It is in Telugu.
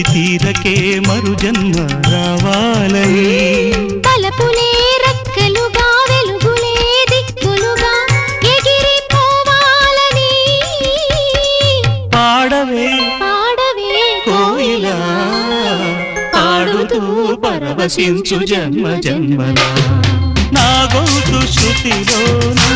అది తీరకే మరు జన్మ రావాలని తలపులే రెక్కలుగా వెలుగులే దిక్కులుగా ఎగిరిపోవాలని పాడవే పాడవే కోయిలా పాడుతూ పరవశించు జన్మ జన్మలా నా గొంతు శృతిలోనా